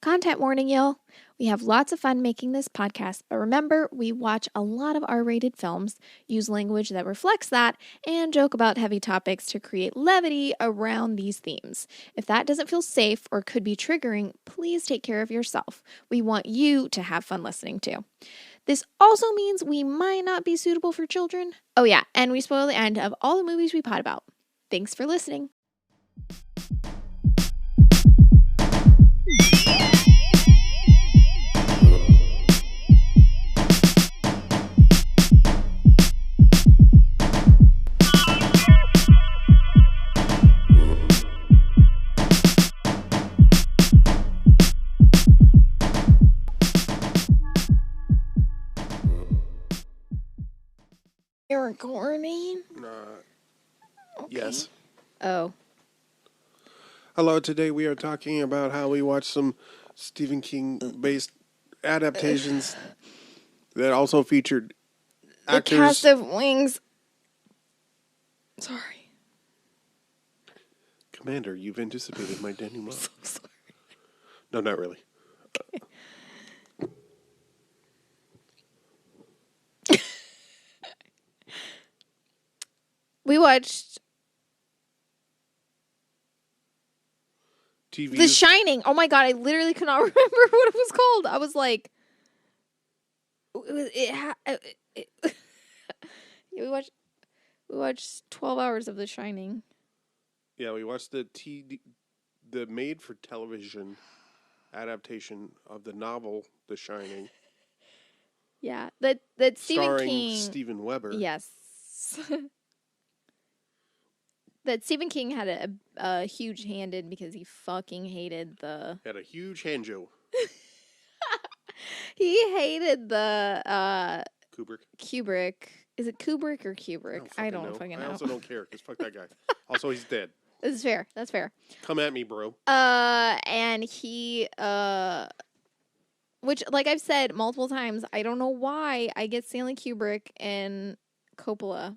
Content warning, y'all. We have lots of fun making this podcast, but remember, we watch a lot of R-rated films, use language that reflects that, and joke about heavy topics to create levity around these themes. If that doesn't feel safe or could be triggering, please take care of yourself. We want you to have fun listening too. This also means we might not be suitable for children. Oh yeah, and we spoil the end of all the movies we pod about. Thanks for listening. You're recording? Okay. Yes. Oh. Hello, today we are talking about how we watched some Stephen King-based adaptations that also featured actors. The cast of Wings. Sorry. Commander, you've anticipated my denouement. So sorry. No, not really. Okay. We watched TV. The Shining. Oh my god, I literally could not remember what it was called. I was like, we watched 12 hours of The Shining. Yeah, we watched the made-for-television adaptation of the novel The Shining. Yeah, that Stephen starring King. Steven Weber. Yes. That Stephen King had a huge hand in because he fucking hated the... Had a huge hanjo. He hated the... Kubrick. Is it Kubrick or Kubrick? I don't fucking know. I also don't care, because fuck that guy. Also, he's dead. That's fair. That's fair. Come at me, bro. And he... Which, like I've said multiple times, I don't know why I get Stanley Kubrick and Coppola...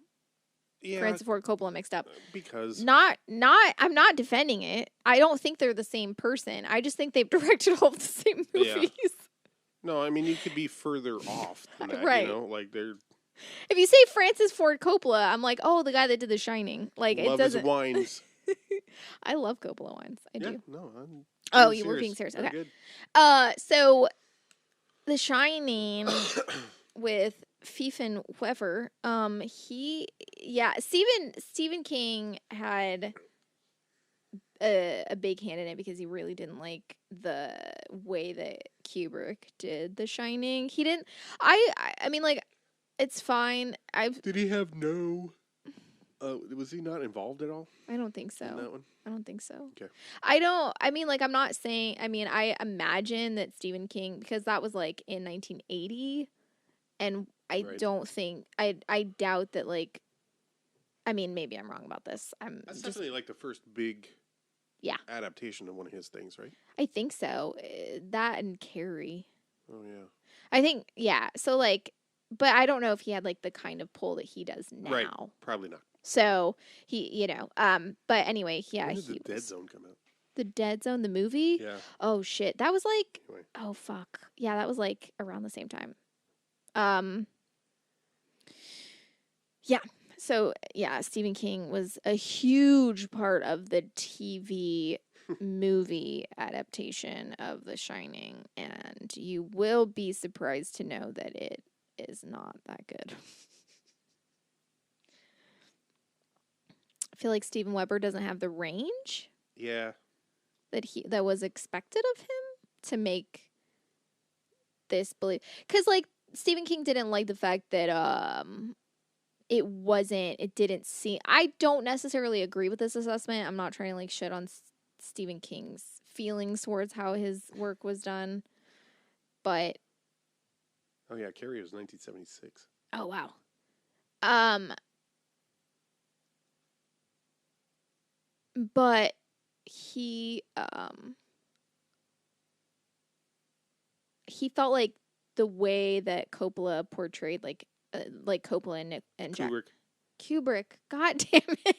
Yeah, Francis Ford Coppola mixed up. Because I'm not defending it. I don't think they're the same person. I just think they've directed all the same movies. Yeah. No, I mean you could be further off than that, right. You know? Like they're If you say Francis Ford Coppola, I'm like, oh, the guy that did The Shining. Like love it doesn't his wines. I love Coppola wines. I do. No, I'm Oh, you were being serious. Okay. Good. So The Shining with Stephen Weber, Stephen King had a big hand in it because he really didn't like the way that Kubrick did The Shining. He didn't. I mean, like, it's fine. Did he have no? Was he not involved at all? I don't think so. In that one? I don't think so. Okay. I mean, like, I'm not saying. I mean, I imagine that Stephen King, because that was like in 1980, and I don't think I doubt that, like, I mean, maybe I'm wrong about this. That's definitely like the first big adaptation of one of his things, right? I think so. That and Carrie. Oh yeah. I think so, like, but I don't know if he had like the kind of pull that he does now. Right. Probably not. So he, but anyway, yeah. When did the Dead Zone come out? The Dead Zone, the movie? Yeah. Oh shit, that was like, anyway. Oh fuck, yeah, that was like around the same time. Yeah. So, yeah, Stephen King was a huge part of the TV movie adaptation of The Shining, and you will be surprised to know that it is not that good. I feel like Steven Weber doesn't have the range that was expected of him to make this believe, because like Stephen King didn't like the fact that it didn't seem. I don't necessarily agree with this assessment. I'm not trying to like shit on Stephen King's feelings towards how his work was done, but oh yeah, Carrie was 1976. Oh wow. But he felt like the way that Coppola portrayed like Coppola and Jack Kubrick. God damn it.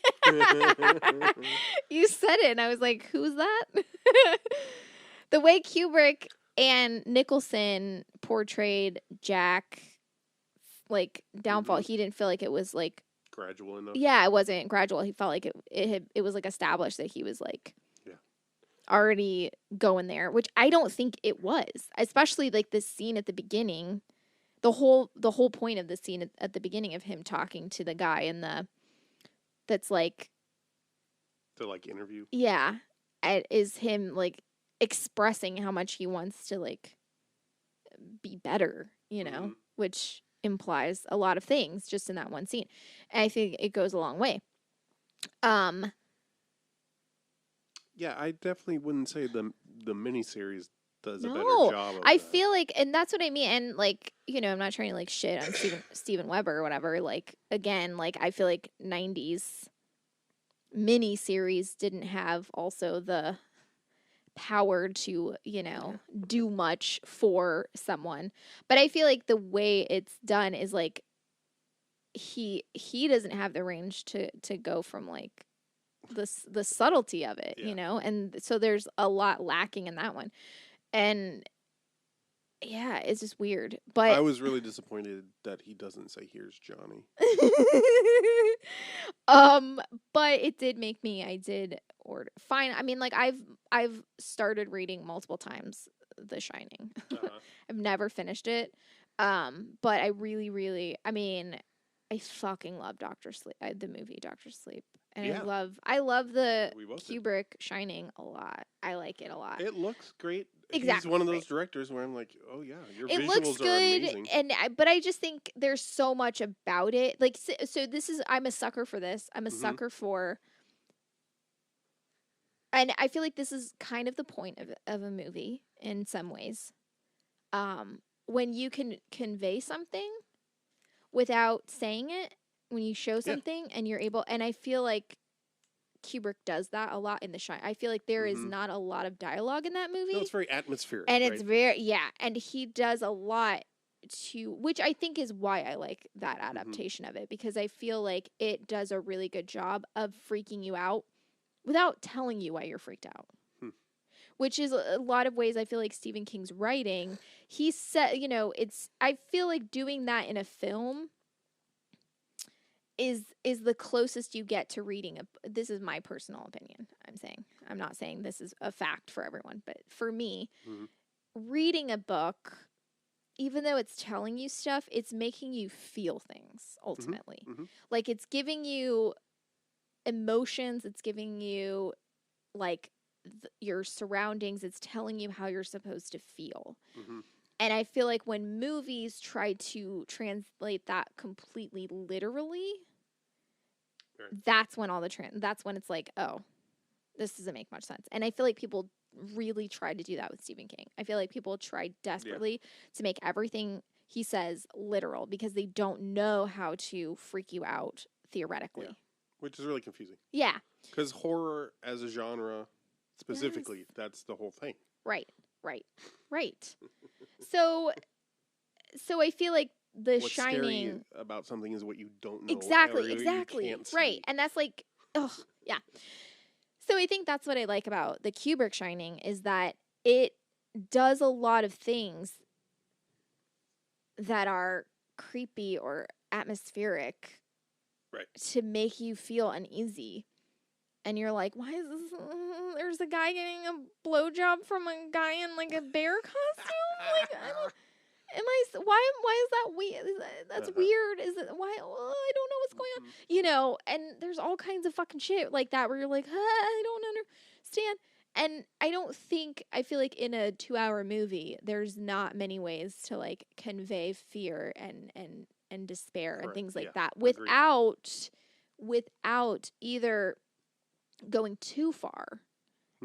You said it and I was like, who's that? The way Kubrick and Nicholson portrayed Jack, like, downfall, he didn't feel like it was, like, gradual enough. Yeah, it wasn't gradual. He felt like it was, like, established that he was, like, already going there, which I don't think it was. Especially, like, this scene at the beginning. The whole point of the scene at the beginning of him talking to the guy in that's, like... The, like, interview? Yeah. Is him, like, expressing how much he wants to, like, be better, which implies a lot of things just in that one scene. And I think it goes a long way. Yeah, I definitely wouldn't say the miniseries does a better job of I that. feel like, and that's what I mean, and, like, I'm not trying to, like, shit on Steven Weber or whatever, like, again, like, I feel like 90s miniseries didn't have also the power to, do much for someone. But I feel like the way it's done is, like, he doesn't have the range to go from, like, the subtlety of it, and so there's a lot lacking in that one. And yeah, it's just weird. But I was really disappointed that he doesn't say "Here's Johnny." But it did make me. I did order. Fine. I mean, like, I've started reading multiple times The Shining. I've never finished it. But I really, really. I mean, I fucking love Doctor Sleep. The movie Doctor Sleep, and I love the Kubrick Shining a lot. I like it a lot. It looks great. Exactly. He's one of those directors where I'm like, oh yeah, your it visuals looks good, are amazing. But I just think there's so much about it. Like, so this is, I'm a sucker for this. I'm a sucker for, and I feel like this is kind of the point of a movie in some ways. When you can convey something without saying it, when you show something and you're able, and I feel like Kubrick does that a lot in The Shining. I feel like there is not a lot of dialogue in that movie. No, it's very atmospheric. And it's very, and he does a lot which I think is why I like that adaptation of it, because I feel like it does a really good job of freaking you out without telling you why you're freaked out. Which is a lot of ways I feel like Stephen King's writing, he said, I feel like doing that in a film is the closest you get to reading this is my personal opinion. I'm not saying this is a fact for everyone, but for me, reading a book, even though it's telling you stuff, it's making you feel things ultimately. Like, it's giving you emotions, it's giving you, like, your surroundings, it's telling you how you're supposed to feel. And I feel like when movies try to translate that completely literally, that's when that's when it's like, oh, this doesn't make much sense. And I feel like people really tried to do that with Stephen King. I feel like people tried desperately to make everything he says literal because they don't know how to freak you out theoretically. Which is really confusing. Yeah. Because horror as a genre, specifically, that's the whole thing. Right. So I feel like What's Shining. Scary about something is what you don't know. Exactly. You can't see. Right. And that's like, yeah. So I think that's what I like about the Kubrick Shining is that it does a lot of things that are creepy or atmospheric to make you feel uneasy. And you're like, why is this? There's a guy getting a blowjob from a guy in, like, a bear costume? Like, why is that weird? That's weird. Is it, why? Oh, I don't know what's going on. And there's all kinds of fucking shit like that where you're like, I don't understand. And I feel like in a 2-hour movie, there's not many ways to, like, convey fear and despair and things like that without either going too far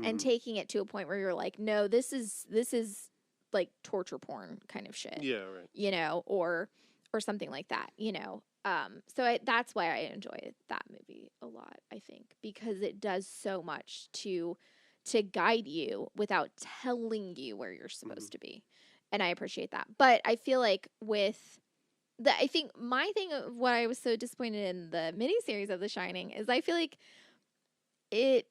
and taking it to a point where you're like, no, this is like torture porn kind of shit. Yeah, right. Or something like that, So that's why I enjoy that movie a lot, I think, because it does so much to guide you without telling you where you're supposed to be. And I appreciate that. But I feel like I think my thing of what I was so disappointed in the miniseries of The Shining is I feel like it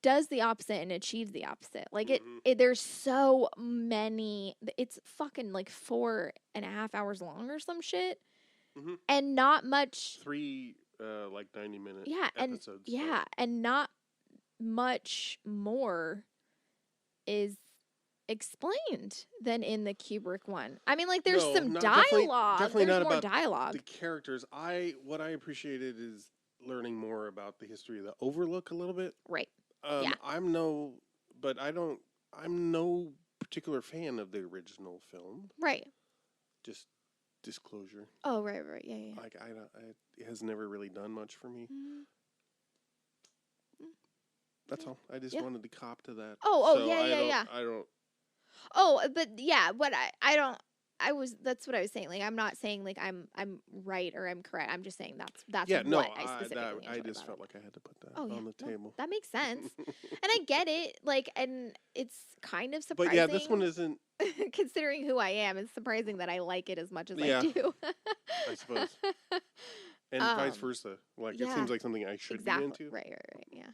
does the opposite and achieves the opposite. Like Mm-hmm. there's so many. It's fucking like 4.5 hours long or some shit, Mm-hmm. and not much. 3 like 90-minute Yeah, episodes. and not much more is explained than in the Kubrick one. I mean, like there's No, some definitely, dialogue. definitely There's not more about dialogue. the characters. What I appreciated is learning more about the history of the Overlook a little bit. Right. Yeah. I'm no particular fan of the original film. Right. Just disclosure. Oh, right. Yeah. Like it has never really done much for me. Mm-hmm. That's all. I just wanted to cop to that. Oh, so yeah. I don't. Oh, but yeah, what I don't. That's what I was saying. Like, I'm not saying like I'm right or I'm correct. I'm just saying that's Yeah, no, what I specifically I enjoyed just about felt it. like I had to put that Oh, yeah. on the table. That makes sense. And I get it. Like, and it's kind of surprising. But yeah, this one isn't. Considering who I am, it's surprising that I like it as much as Yeah. I do. I suppose. And vice versa. Like, it seems like something I should be into. Right. Yeah.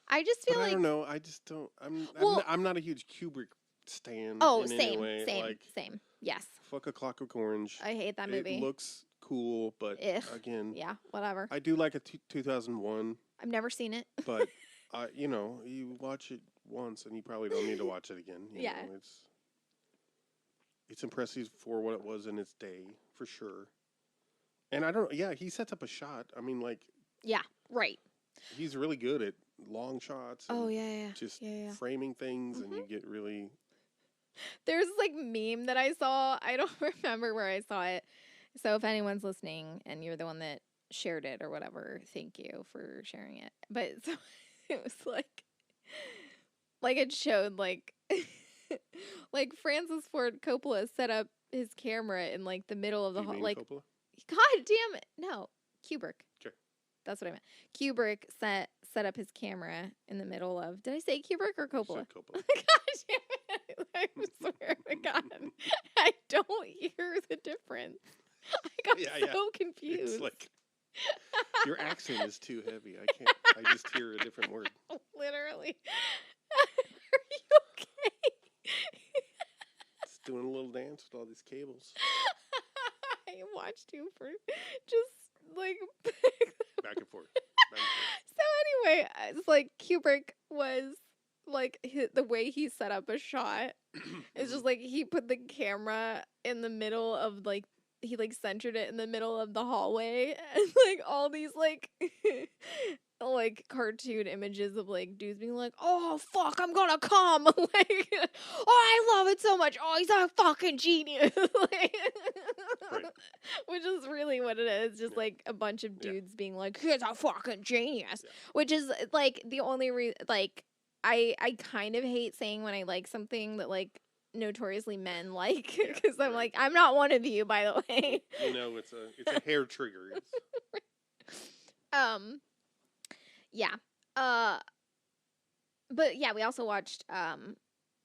I just feel But like I don't know. I just don't. I'm not a huge Kubrick stan. Oh, in same, any way. same. Yes. Fuck A Clockwork Orange. I hate that movie. It looks cool, but again, yeah, whatever. I do like a 2001. I've never seen it. But you watch it once and you probably don't need to watch it again. You know, it's impressive for what it was in its day, for sure. And I don't. Yeah, he sets up a shot. I mean, like. Yeah. Right. He's really good at long shots. And yeah. Just framing things, and you get really. There's this, like, meme that I saw. I don't remember where I saw it. So if anyone's listening and you're the one that shared it or whatever, thank you for sharing it. But so it was like it showed like like Francis Ford Coppola set up his camera in like the middle of the hall. Like, Coppola? God damn it! No, Kubrick. Sure. That's what I meant. Kubrick set up his camera in the middle of. Did I say Kubrick or Coppola? You said Coppola. God damn it! I swear to God, I don't hear the difference. I got so confused. It's like your accent is too heavy. I can't. I just hear a different word. Literally. Are you okay? It's doing a little dance with all these cables. I watched you for just like back and forth. So anyway, it's like Kubrick was like the way he set up a shot is just like he put the camera in the middle of like he like centered it in the middle of the hallway and like all these like like cartoon images of like dudes being like, oh fuck, I'm gonna come, like, oh I love it so much, oh he's a fucking genius, like, right. Which is really what it is, just like a bunch of dudes being like, he's a fucking genius, which is like the only reason. Like I kind of hate saying when I like something that like notoriously men like, because I'm like, I'm not one of you, by the way. You know, it's a hair trigger. Yeah. But yeah, we also watched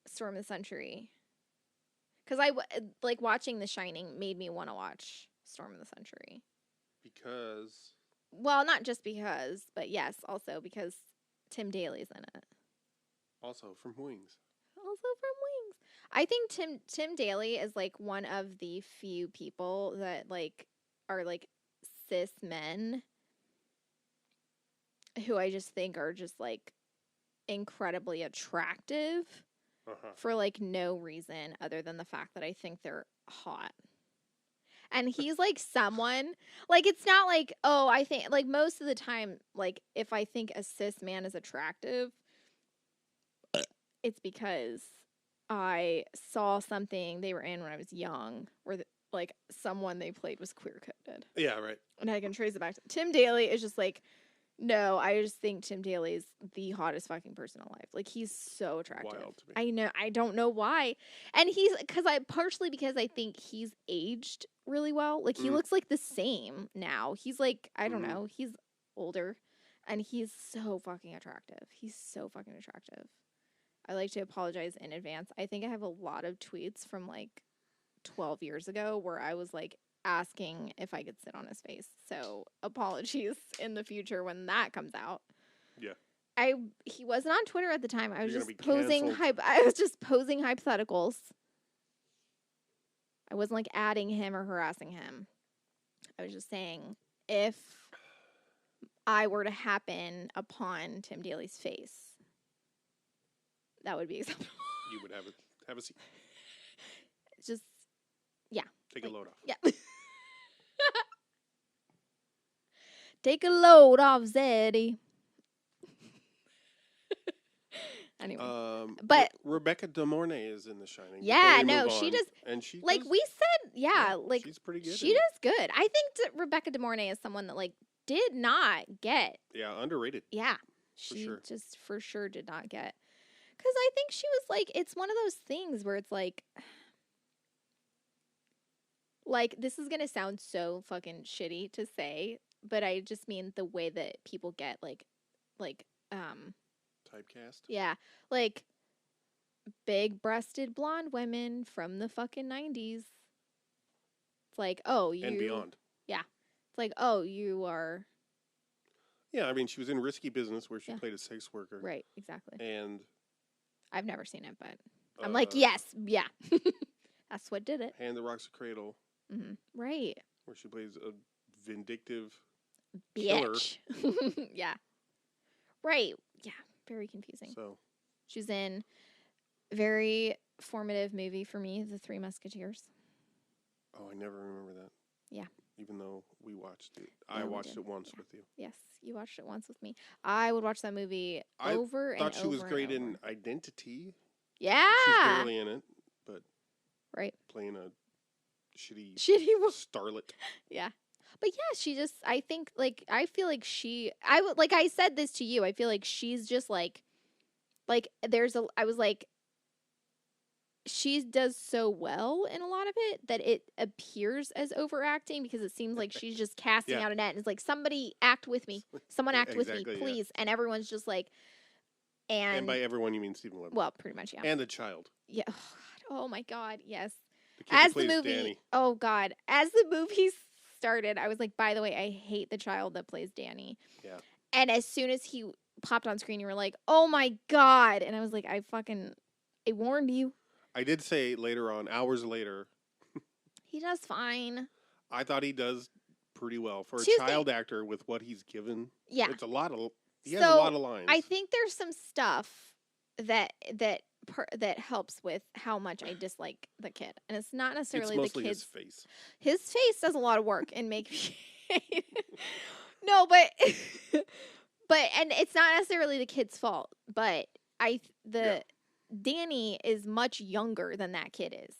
Storm of the Century. Because like watching The Shining made me want to watch Storm of the Century. Because? Well, not just because, but yes, also because Tim Daly's in it. Also from Wings. I think Tim Daly is like one of the few people that like are like cis men who I just think are just like incredibly attractive for like no reason other than the fact that I think they're hot. And he's like someone, like, it's not like, oh, I think, like, most of the time, like, if I think a cis man is attractive, it's because I saw something they were in when I was young where, like, someone they played was queer-coded. Yeah, right. And I can trace it back to Tim Daly is just like, no, I just think Tim Daly is the hottest fucking person alive. Like, he's so attractive. Wild to me. I know. I don't know why. And partially because I think he's aged really well. Like, he looks like the same now. He's like, I don't know. He's older. And he's so fucking attractive. I like to apologize in advance. I think I have a lot of tweets from, like, 12 years ago where I was, like, asking if I could sit on his face. So apologies in the future when that comes out. Yeah. he wasn't on Twitter at the time. I was You're just gonna be posing canceled. I was just posing hypotheticals. I wasn't like adding him or harassing him. I was just saying if I were to happen upon Tim Daly's face, that would be acceptable. You would have a seat. It's just, yeah. Take a load off. Yeah. Take a load off, Zeddy. Anyway. But Rebecca De Mornay is in The Shining. yeah, Before we no, move she on. does. And she Like does, we said, yeah, like she's pretty good. she does good. I think Rebecca De Mornay is someone that like did not get. Yeah, underrated. Yeah, she sure. just for sure did not get. Because I think she was like, it's one of those things where it's like this is gonna sound so fucking shitty to say, but I just mean the way that people get like Typecast. yeah, like big-breasted blonde women from the fucking 90s. It's like, oh, you And beyond. Yeah. It's like, oh, you are Yeah, I mean, she was in Risky Business where she Yeah. played a sex worker. right, exactly. And I've never seen it, but I'm like, yes, yeah. That's what did it. Hand that Rocks the Cradle. Mm-hmm. Right. Where she plays a vindictive killer. Bitch. Yeah. Right. Yeah. Very confusing. So She's in very formative movie for me, The Three Musketeers. Oh, I never remember that. Yeah. Even though we watched it. Yeah, I we watched did. it once Yeah. with you. Yes, you watched it once with me. I would watch that movie I over and over. thought she was great and in over. Identity. Yeah. She's barely in it, but Right. playing a shitty Shitty. starlet. Yeah. But yeah, she just, I think, like, I feel like I would, like, I said this to you, I feel like she's just, like, I was like, she does so well in a lot of it that it appears as overacting because it seems like she's just casting Yeah. out a net and it's like, somebody act with me. Someone act with me, Exactly, yeah. please. And everyone's just like, And by everyone, you mean Stephen Webb. well, pretty much, yeah. And the child. Yeah. Oh my God. Yes. The kid who As the plays movie, Danny. oh God, as the movie started, I was like, by the way, I hate the child that plays Danny. Yeah. And as soon as he popped on screen, you were like, oh my God. And I was like, I warned you. I did say later on, hours later, He does fine. I thought he does pretty well for a Tuesday- child actor with what he's given. Yeah. It's a lot of. He has So, a lot of lines. I think there's some stuff that helps with how much I dislike the kid. And it's not it's necessarily mostly the his kid's face. His face does a lot of work and make me No, but and it's not necessarily the kid's fault, but Danny is much younger than that kid is.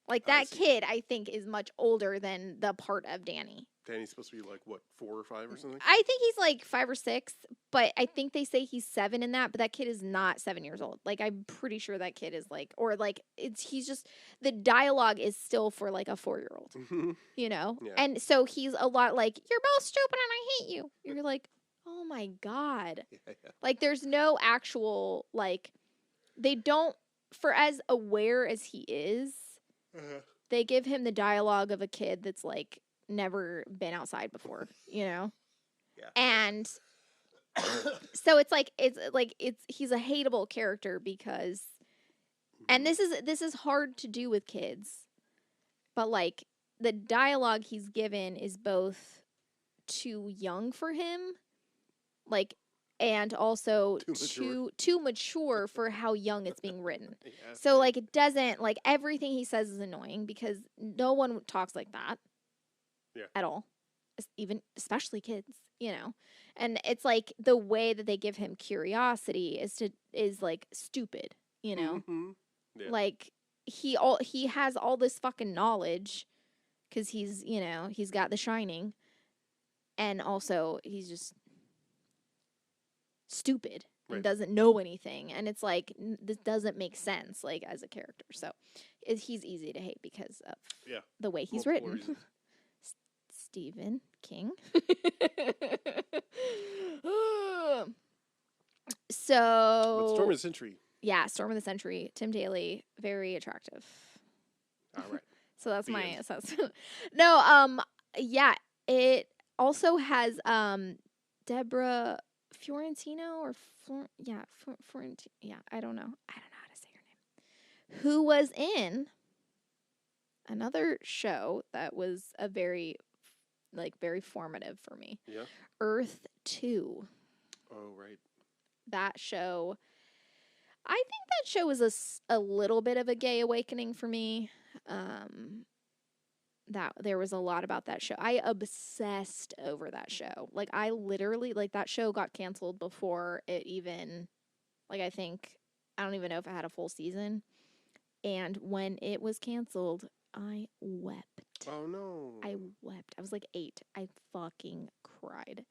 Like I that see. kid I think is much older than the part of Danny. Danny's supposed to be like, what, 4 or 5 or something? I think he's like 5 or 6, but I think they say he's 7 in that, but that kid is not 7 years old. Like I'm pretty sure that kid is like, or like he's just, the dialogue is still for like a 4-year-old, you know? Yeah. And so he's a lot like, you're both stupid and I hate you. You're like, oh my God. Yeah. Like there's no actual, like, they don't, for as aware as he is, they give him the dialogue of a kid that's like, never been outside before, you know? Yeah. And so it's he's a hateable character because, and this is hard to do with kids, but like the dialogue he's given is both too young for him, like, and also too mature for how young it's being written. Yeah. So like it doesn't, like everything he says is annoying because no one talks like that. Yeah. At all. Even especially kids, you know. And it's like the way that they give him curiosity is like stupid, you know. Mm-hmm. Yeah. Like he has all this fucking knowledge cuz he's, you know, he's got The Shining, and also he's just stupid and Right. doesn't know anything, and it's like this doesn't make sense like as a character. So he's easy to hate because of the way he's Multiple written. reasons. Stephen King. So But Storm of the Century. Yeah, Storm of the Century. Tim Daly, very attractive. All right. So that's The my end. assessment. No, yeah, it also has Deborah Fiorentino or Fiorentino. Yeah, I don't know. I don't know how to say her name. Who was in another show that was a very formative for me. Yeah. Earth 2. Oh, right. That show, I think that show was a little bit of a gay awakening for me. That there was a lot about that show. I obsessed over that show. Like I literally that show got canceled before it even I don't even know if it had a full season. And when it was canceled, I wept. Oh no. I wept. I was like 8. I fucking cried.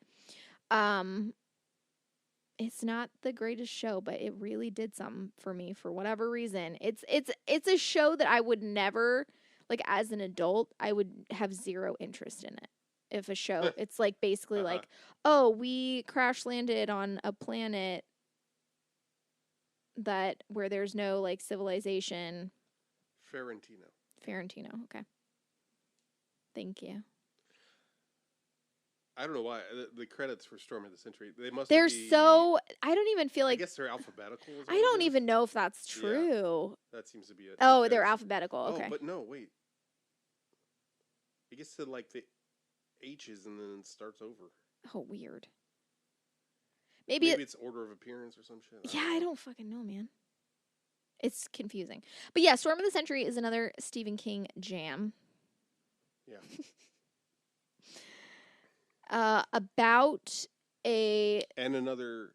It's not the greatest show, but it really did something for me for whatever reason. It's a show that I would never as an adult, I would have zero interest in it. If a show, it's basically oh, we crash landed on a planet where there's no civilization. Ferentino, okay. Thank you. I don't know why the credits for Storm of the Century they're so I don't even feel I guess they're alphabetical. I don't even know if that's true. Yeah, that seems to be it. Oh, they're alphabetical. Okay. Oh, but no, wait. It gets to the H's and then it starts over. Oh, weird. Maybe it's order of appearance or some shit. I don't fucking know, man. It's confusing. But yeah, Storm of the Century is another Stephen King jam. Yeah. About and another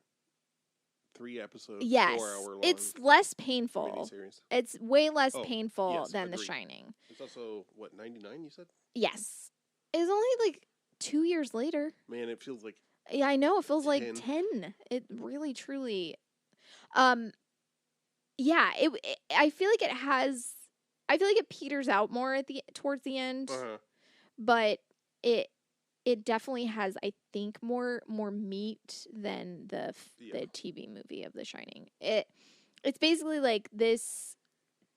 3 episodes. Yes, 4 hour long. It's less painful. It's way less painful than agreed. The Shining. It's also 99. You said? Yes, it's only 2 years later. Man, it feels like. Yeah, I know. It feels 10. It really, truly. Yeah. I feel like it has. I feel like it peters out more towards the end, but it definitely has, I think, more meat than the TV movie of The Shining. It's basically this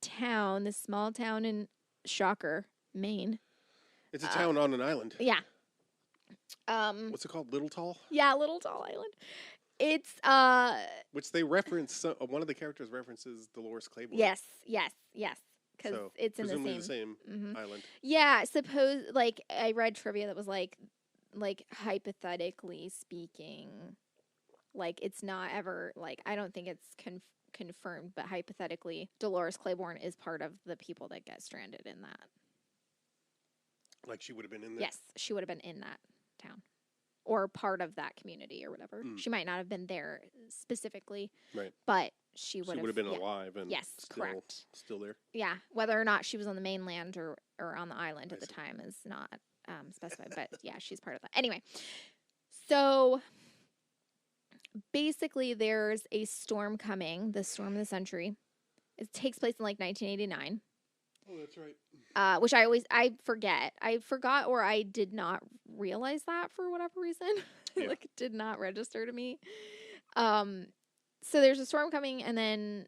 town, this small town in Shocker, Maine. It's a town on an island. Yeah. What's it called? Little Tall? Yeah, Little Tall Island. It's which they reference. One of the characters references Dolores Claiborne. Yes. Because it's in the same island. Yeah, suppose I read trivia that was hypothetically speaking, it's not ever I don't think it's confirmed, but hypothetically, Dolores Claiborne is part of the people that get stranded in that. She would have been in there. Yes, she would have been in that town. Or part of that community or whatever. She might not have been there specifically. Right. But she would have been alive and correct. Still there. Yeah. Whether or not she was on the mainland or on the island at the time is not specified. But yeah, she's part of that. Anyway. So basically there's a storm coming, the storm of the century. It takes place in 1989. Oh, that's right. Which I forget. I forgot or I did not realize that for whatever reason. Yeah. It did not register to me. So there's a storm coming and then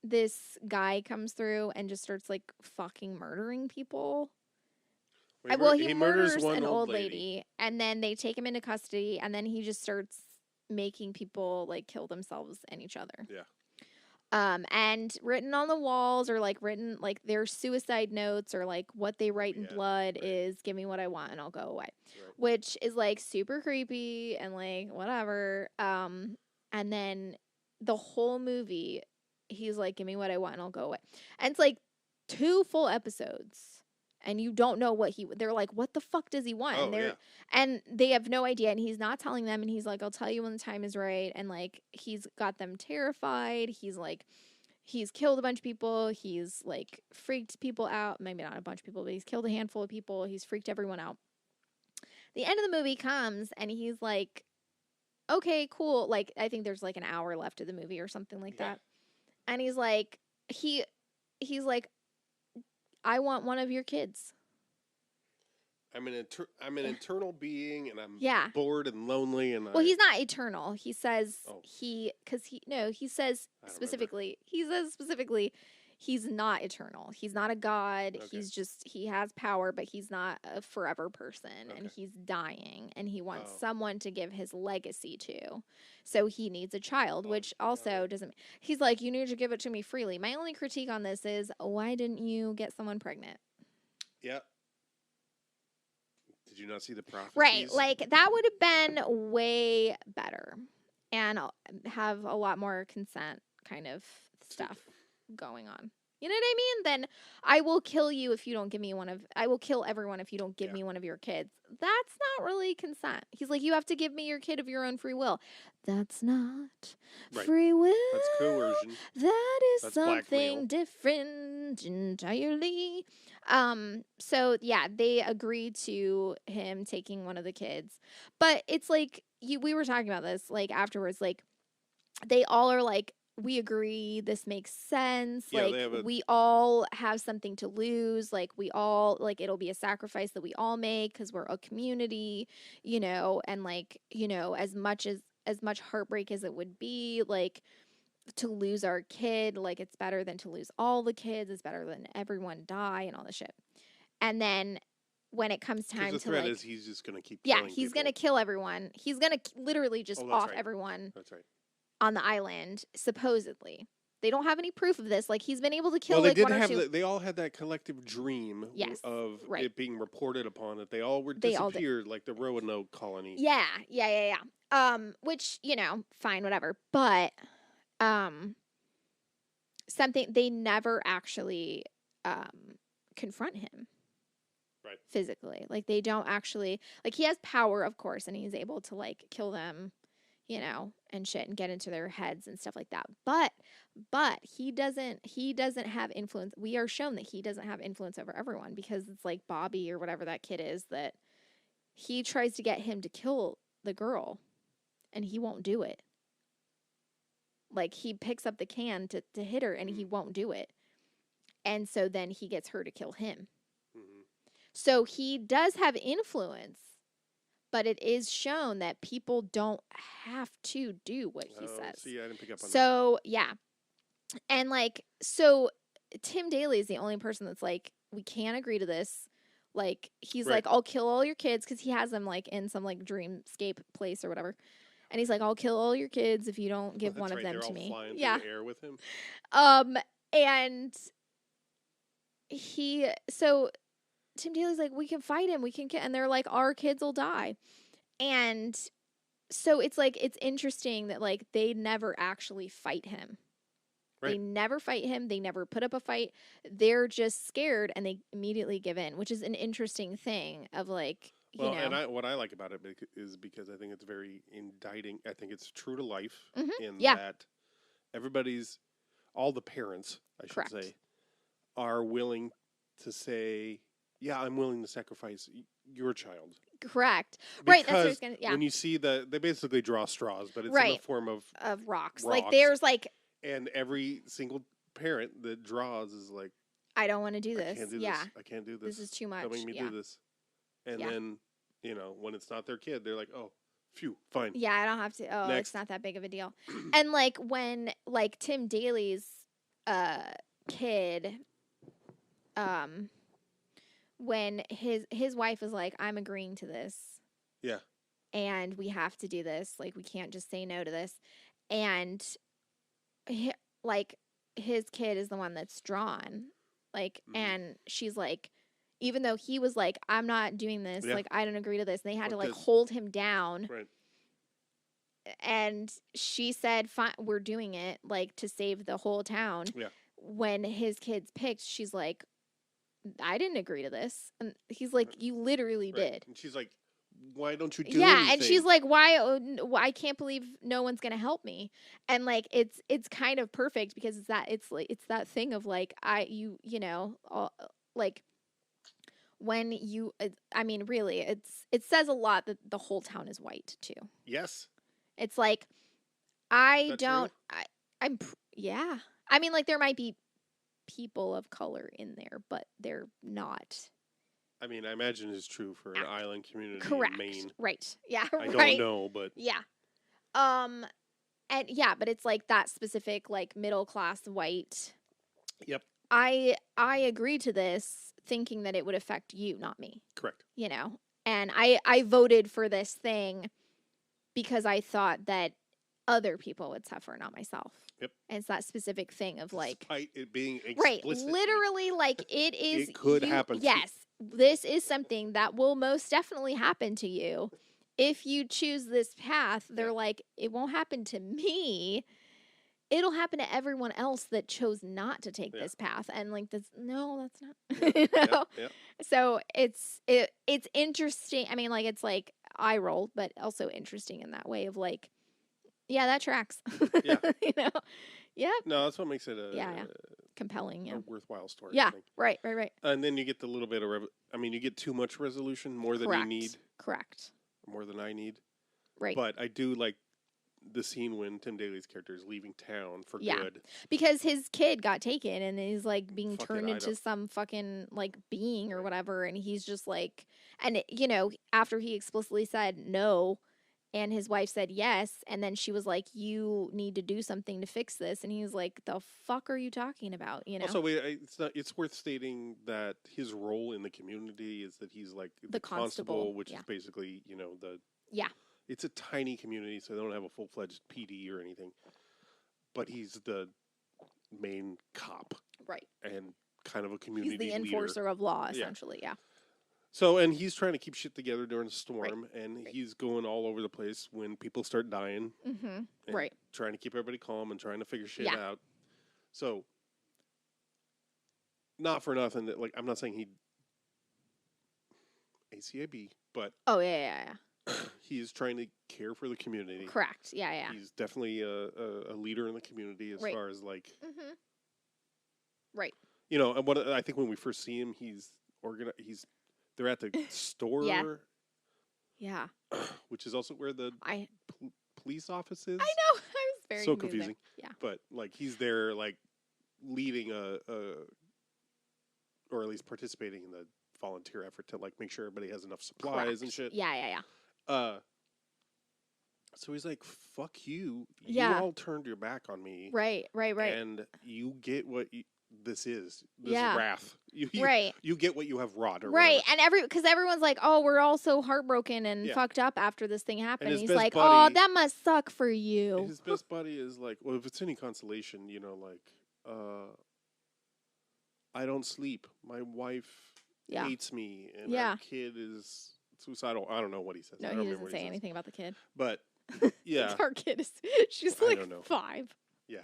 this guy comes through and just starts fucking murdering people. He murders an old lady and then they take him into custody and then he just starts making people kill themselves and each other. Yeah. And written on the walls or written their suicide notes or what they write in blood is give me what I want and I'll go away, which is super creepy and whatever. And then the whole movie, he's give me what I want and I'll go away. And it's 2 full episodes. And you don't know they're what the fuck does he want? And they have no idea. And he's not telling them. And he's I'll tell you when the time is right. And he's got them terrified. He's killed a bunch of people. He's freaked people out. Maybe not a bunch of people, but he's killed a handful of people. He's freaked everyone out. The end of the movie comes and he's okay, cool. I think there's an hour left of the movie or something like that. And he's he's I want one of your kids. I'm an eternal being, and I'm bored and lonely. And he's not eternal. He says he says specifically. He says specifically, he's not eternal. He's not a god. Okay. He has power, but he's not a forever person. And Okay. he's dying and he wants Oh. someone to give his legacy to. So he needs a child, which also okay. doesn't, he's like, you need to give it to me freely. My only critique on this is, why didn't you get someone pregnant? Yeah. Did you not see the prophecies? Right. Like, that would have been way better and have a lot more consent kind of stuff going on. You know what I mean? Then I will kill you if you don't give me I will kill everyone if you don't give me one of your kids. That's not really consent. He's like, you have to give me your kid of your own free will. That's not free will. That's coercion. That's blackmail. something different entirely. So yeah, they agreed to him taking one of the kids. But it's like, we were talking about this, like, afterwards, like, they all are like, we agree, this makes sense. Yeah, like, we all have something to lose. Like, we all, like, it'll be a sacrifice that we all make because we're a community, and, like, as much heartbreak as it would be, like, to lose our kid, like, it's better than to lose all the kids. It's better than everyone die and all this shit. And then when it comes time the to, threat like, is he's just going to keep killing he's people. going to kill everyone. He's going to literally just off right. everyone. That's right. On the island, supposedly. They don't have any proof of this. Like, he's been able to kill, they like, did one or have two. they all had that collective dream of it being reported upon that they all were disappeared, like the Roanoke colony. Yeah. Which, fine, whatever. But, something, they never actually, confront him. Right. Physically. Like, they don't actually, like, he has power, of course, and he's able to, like, kill them, and shit, and get into their heads and stuff like that. But he doesn't have influence. We are shown that he doesn't have influence over everyone, because it's like Bobby or whatever that kid is, that he tries to get him to kill the girl and he won't do it. Like, he picks up the can to hit her and he won't do it. And so then he gets her to kill him. Mm-hmm. So he does have influence. But it is shown that people don't have to do what he says. See, I didn't pick up on that. So, yeah. And, like, so Tim Daly is the only person that's like, we can't agree to this. Like, he's like, I'll kill all your kids, because he has them, like, in some, like, dreamscape place or whatever. And he's like, I'll kill all your kids if you don't give one of them to me. They're all flying through the air with him. And so Tim Daly's like, we can fight him. And they're like, our kids will die. And so it's like, it's interesting that, like, they never actually fight him. Right. They never fight him. They never put up a fight. They're just scared and they immediately give in, which is an interesting thing of, like, and what I like about it is because I think it's very indicting. I think it's true to life in that all the parents, I should say, are willing to say, yeah, I'm willing to sacrifice your child. Correct. Because right. That's what I was going to, when you see they basically draw straws, but it's in the form of rocks. Like, there's, like, and every single parent that draws is like, I don't want to do this. I can't do this. I can't do this. This is too much. Don't make me do this. And then, when it's not their kid, they're like, oh, phew, fine. Yeah, I don't have to. Oh, Next. It's not that big of a deal. And, like, when, like, Tim Daly's kid, when his wife was like, I'm agreeing to this. Yeah. And we have to do this. Like, we can't just say no to this. And, like, his kid is the one that's drawn. Like, and she's like, even though he was like, I'm not doing this. Yeah. Like, I don't agree to this. And they had to, like, hold him down. Right. And she said, fine, we're doing it, like, to save the whole town. Yeah. When his kids picked, she's like, I didn't agree to this. And he's like, you literally did. And she's like, why don't you do anything? And she's like, why? I can't believe no one's going to help me. And, like, it's kind of perfect because it's that thing of, like, like, when you, I mean, really, it says a lot that the whole town is white too. Yes. It's like, yeah. I mean, like, there might be people of color in there, but they're not. I mean, I imagine it's true for an island community Correct. in Maine. Right. Yeah. I don't know, but yeah. And yeah, but it's like that specific, like, middle class white Yep. I agreed to this thinking that it would affect you, not me. Correct. You know, and I voted for this thing because I thought that other people would suffer, not myself. Yep. And it's that specific thing of like, despite it being right, explicit, literally, like it is. It could happen. Yes, this is something that will most definitely happen to you if you choose this path. They're like, it won't happen to me. It'll happen to everyone else that chose not to take this path. And like this, no, that's not. You know? So it's interesting. I mean, like it's like eye roll, but also interesting in that way of like, yeah, that tracks. Yeah. You know? Yep. No, that's what makes it compelling, a worthwhile story. Yeah, right. And then you get the little bit of, you get too much resolution, more than you need. Correct. More than I need. Right. But I do like the scene when Tim Daly's character is leaving town for good. Because his kid got taken and he's like being turned into some fucking like being or whatever. And he's just like, and you know, after he explicitly said no, and his wife said yes, and then she was like, "You need to do something to fix this," and he was like, "The fuck are you talking about?" You know. Also, it's worth stating that his role in the community is that he's like the constable, which is basically It's a tiny community, so they don't have a full-fledged PD or anything. But he's the main cop, right? And kind of a community leader. He's the enforcer of law, essentially. Yeah. So, and he's trying to keep shit together during a storm, and he's going all over the place when people start dying. Mm-hmm. Trying to keep everybody calm and trying to figure shit out. So, not for nothing, that, like, I'm not saying he ACAB, but he is trying to care for the community. Correct. Yeah. He's definitely a leader in the community as far as like. Mm-hmm. Right. You know, and what I think when we first see him, they're at the store. Yeah. Which is also where the police office is. I know. I was very so confusing. There. Yeah. But like he's there, like leading or at least participating in the volunteer effort to like make sure everybody has enough supplies and shit. Yeah. So he's like, "Fuck you! Yeah. You all turned your back on me. Right. And you get what this is. This wrath. You get what you have wrought. Or right. whatever. And because everyone's like, oh, we're all so heartbroken and fucked up after this thing happened. And he's like, buddy, oh, that must suck for you. His best buddy is like, well, if it's any consolation, you know, like, I don't sleep. My wife hates me, and our kid is suicidal. I don't know what he says. No, he doesn't say anything about the kid. But yeah, our kid she's like 5. Yeah.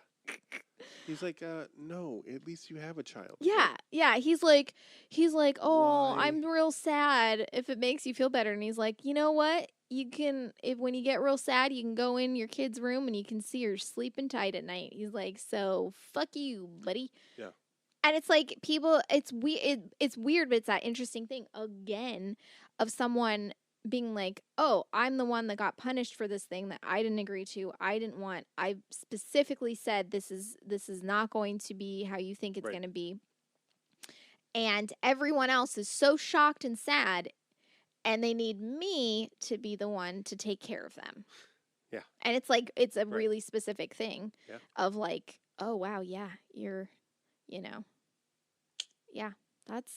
He's like, no, at least you have a child. Yeah. He's like, oh, why? I'm real sad if it makes you feel better. And he's like, you know what? You can, when you get real sad, you can go in your kid's room and you can see her sleeping tight at night. He's like, so fuck you, buddy. Yeah. And it's like people, it's weird, but it's that interesting thing again of someone being like, oh, I'm the one that got punished for this thing that I didn't agree to. I didn't want. I specifically said this is not going to be how you think it's going to be. And everyone else is so shocked and sad, and they need me to be the one to take care of them. Yeah. And it's like it's a really specific thing of like, oh wow, yeah, you're, you know, yeah, that's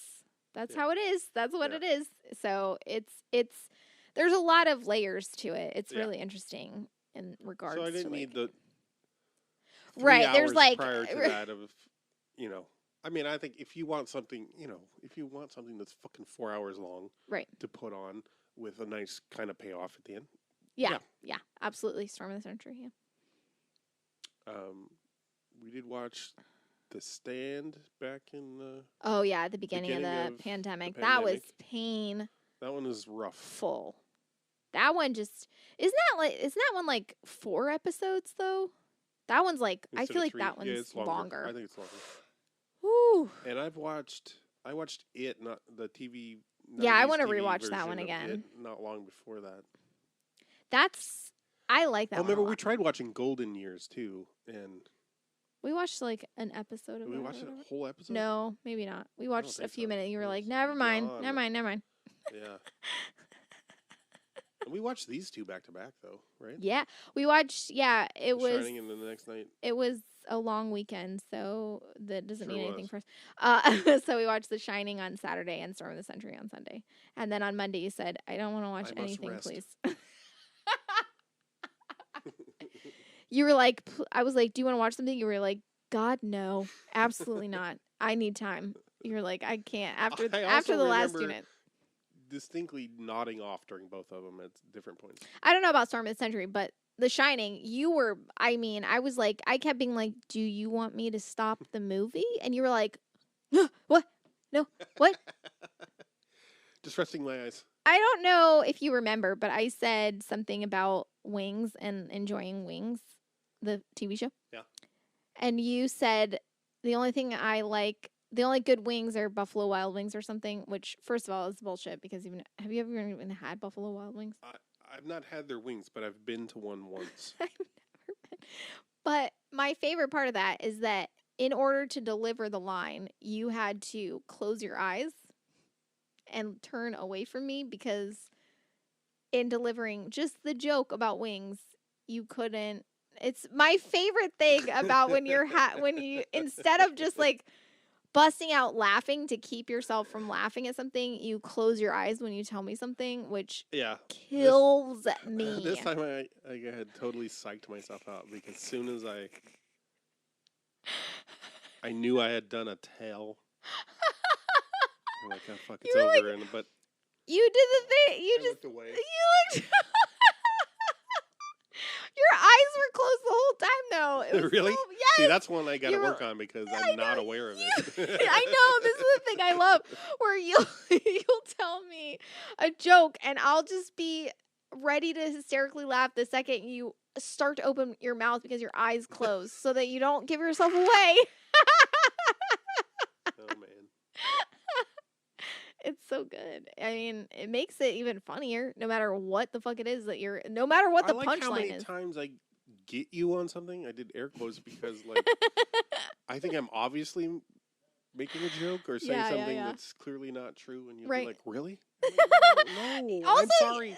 how it is. That's what it is. So it's there's a lot of layers to it. It's really interesting in regards to. So I didn't need the 3 hours there's like prior to that of, you know, I mean, I think if you want something, you know, that's fucking 4 hours long, to put on with a nice kind of payoff at the end. Yeah, absolutely. Storm of the Century. Yeah. We did watch The Stand back in the. Oh yeah, at the beginning of the pandemic. That was pain. That one is rough. Full. That one just isn't that one like 4 episodes though? That one's like I feel like that one's longer. I think it's longer. Woo. And I watched it, not the TV. Yeah, I want to rewatch that one again. Not long before that. I like that one. Remember we tried watching Golden Years too, and we watched like an episode of it. Did we watch a whole episode? No, maybe not. We watched a few minutes. You were like, never mind. Yeah. We watched these two back to back, though, right? Yeah, we watched. Yeah, it was. Shining and then the next night. It was a long weekend, so that doesn't mean anything for us. So we watched The Shining on Saturday and Storm of the Century on Sunday. And then on Monday you said, I don't want to watch anything, please. You were like, I was like, do you want to watch something? You were like, God, no, absolutely not. I need time. You were like, I can't. After the last unit. Distinctly nodding off during both of them at different points. I don't know about Storm of the Century, but The Shining, you were, I mean, I was like, I kept being like, do you want me to stop the movie? And you were like, what? No, what? Just resting my eyes. I don't know if you remember, but I said something about Wings and enjoying Wings, the TV show. Yeah. And you said the only thing I like, the only good wings are Buffalo Wild Wings or something, which, first of all, is bullshit because have you ever even had Buffalo Wild Wings? I've not had their wings, but I've been to one once. I've never been. But my favorite part of that is that in order to deliver the line, you had to close your eyes and turn away from me because in delivering just the joke about wings, you couldn't. It's my favorite thing about when you're when you, instead of just like busting out laughing to keep yourself from laughing at something, you close your eyes when you tell me something, which kills me. This time I had totally psyched myself out because as soon as I knew I had done a tale, I'm like, oh fuck, it's over. Like, but you did the thing. You just looked away. You looked. Your eyes were closed the whole time, though. It was really? Yes. See, that's one I got to work on because I'm not aware of it. I know. This is the thing I love, where you'll tell me a joke, and I'll just be ready to hysterically laugh the second you start to open your mouth because your eyes close, so that you don't give yourself away. Oh man. It's so good. I mean, it makes it even funnier no matter what the fuck it is that no matter what the punchline is. I like how many times I get you on something. I did air quotes because, like, I think I'm obviously making a joke or saying something that's clearly not true, and you'll be like, really? No, also, I'm sorry. You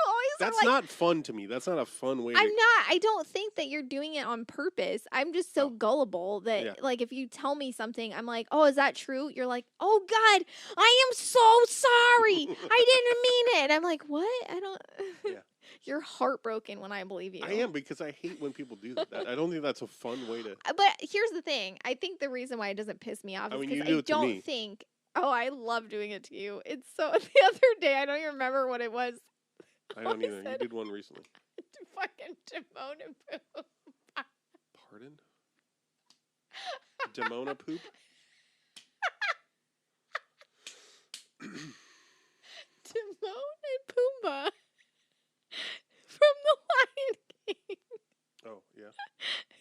always That's not fun to me. That's not a fun way. I don't think that you're doing it on purpose. I'm just so gullible that, like, if you tell me something, I'm like, oh, is that true? You're like, oh, God, I am so sorry. I didn't mean it. And I'm like, what? I don't. Yeah. You're heartbroken when I believe you. I am, because I hate when people do that. I don't think that's a fun way to. But here's the thing. I think the reason why it doesn't piss me off is because I don't think. Oh, I love doing it to you. It's so. The other day, I don't even remember what it was. I don't either. You did one recently. Fucking Timon and Poop. Pardon? Demona Poop? Timon and Pumbaa from The Lion King. Oh, yeah.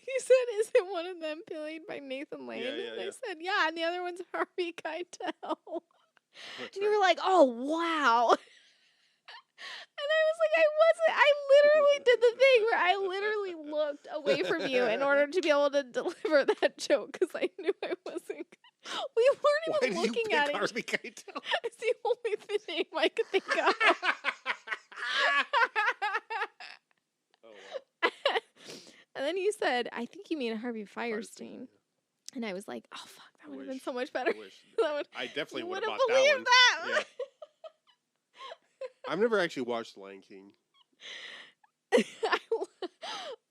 You said, is it one of them played by Nathan Lane? Yeah. And I said, yeah, and the other one's Harvey Keitel. And you were like, oh, wow. And I was like, I literally did the thing where I literally looked away from you in order to be able to deliver that joke because I knew I wasn't. We weren't even looking at it. Harvey Keitel? It's the only name I could think of. Oh, wow. And then you said, I think you mean Harvey Firestein. Yeah. And I was like, oh, fuck, that would have been so much better. I definitely would have bought that one. That. Yeah. I've never actually watched The Lion King. I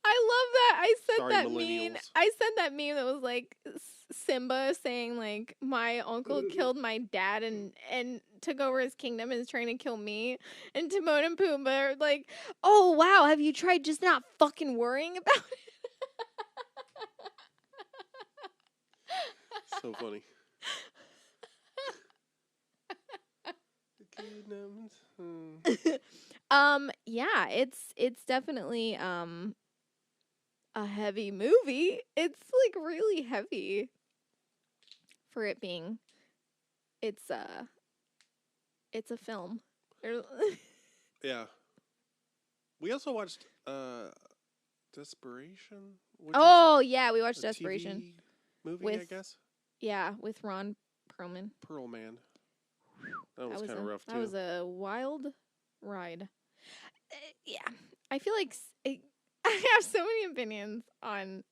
love that. I said that meme that was like Simba saying, like, my uncle killed my dad and took over his kingdom and is trying to kill me. And Timon and Pumbaa are like, oh, wow, have you tried just not fucking worrying about it? So funny. Yeah, it's definitely a heavy movie. It's like really heavy for it being. It's a film. Yeah. We also watched Desperation. Oh yeah, we watched Desperation. TV movie, I guess. Yeah, with Ron Perlman. That was kind of rough too. That was a wild ride. Yeah, I feel like I have so many opinions on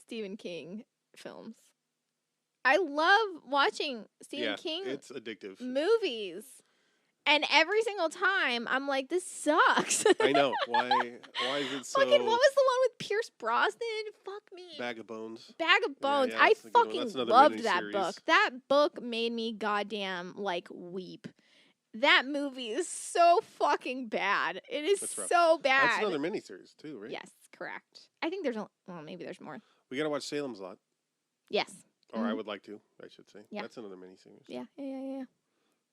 Stephen King films. I love watching Stephen King. It's addictive. Movies. And every single time, I'm like, this sucks. I know. Why is it so... Fucking, what was the one with Pierce Brosnan? Fuck me. Bag of Bones. Bag of Bones. Yeah, I fucking loved that miniseries. book. That book made me goddamn, like, weep. That movie is so fucking bad. It is so bad. That's another miniseries, too, right? Yes, correct. I think there's maybe there's more. We gotta watch Salem's Lot. Yes. Or I would like to, I should say. Yeah. That's another miniseries. Yeah.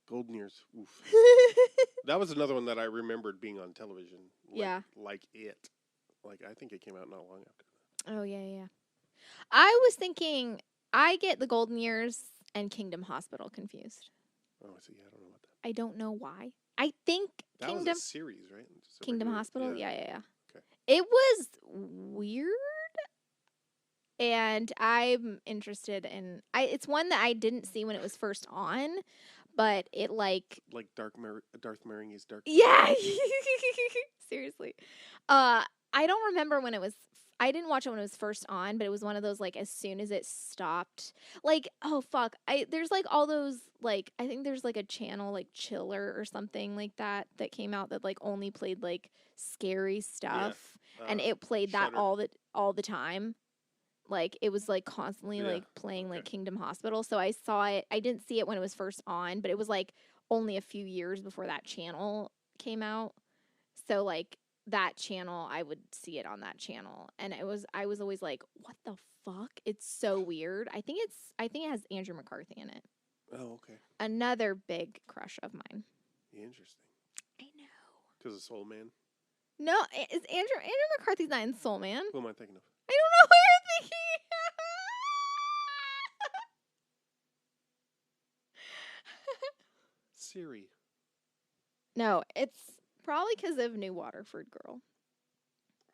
Golden Years. Oof. That was another one that I remembered being on television. Like it. Like, I think it came out not long after that. Oh, yeah. I was thinking, I get the Golden Years and Kingdom Hospital confused. Oh, I see. I don't know about that. I don't know why. I think that was a series, right? Kingdom Hospital? Yeah. Okay. It was weird. And I'm interested in... it's one that I didn't see when it was first on, but it like Darth Marenghi's Dark... Yeah! Seriously. I don't remember when it was... I didn't watch it when it was first on, but it was one of those, like, as soon as it stopped. Like, oh, fuck. There's, like, all those, like... I think there's, like, a channel, like, Chiller or something like that came out that, like, only played, like, scary stuff. Yeah. And it played Shudder. That all the time. Like, it was, like, constantly, like, playing, like, Kingdom Hospital. So I saw it. I didn't see it when it was first on, but it was, like, only a few years before that channel came out. So, like, that channel, I would see it on that channel. And I was always like, what the fuck? It's so weird. I think it has Andrew McCarthy in it. Oh, okay. Another big crush of mine. Interesting. I know. Because of Soul Man? No, is Andrew McCarthy's not in Soul Man. Who am I thinking of? I don't know who you're thinking. Siri. No, it's probably because of New Waterford Girl.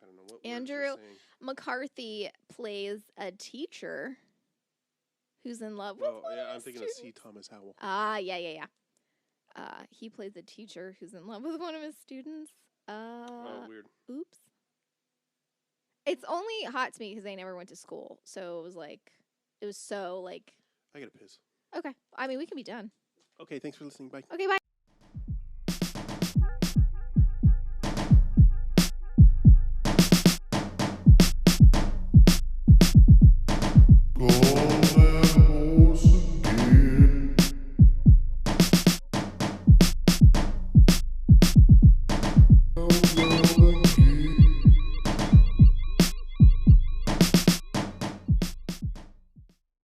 I don't know what Andrew McCarthy plays a teacher who's in love with one of I'm his thinking students. of C. Thomas Howell. Yeah. He plays a teacher who's in love with one of his students. Weird. Oops. It's only hot to me because they never went to school, so it was so like. I gotta piss. Okay, I mean we can be done. Okay, thanks for listening. Bye. Okay, bye.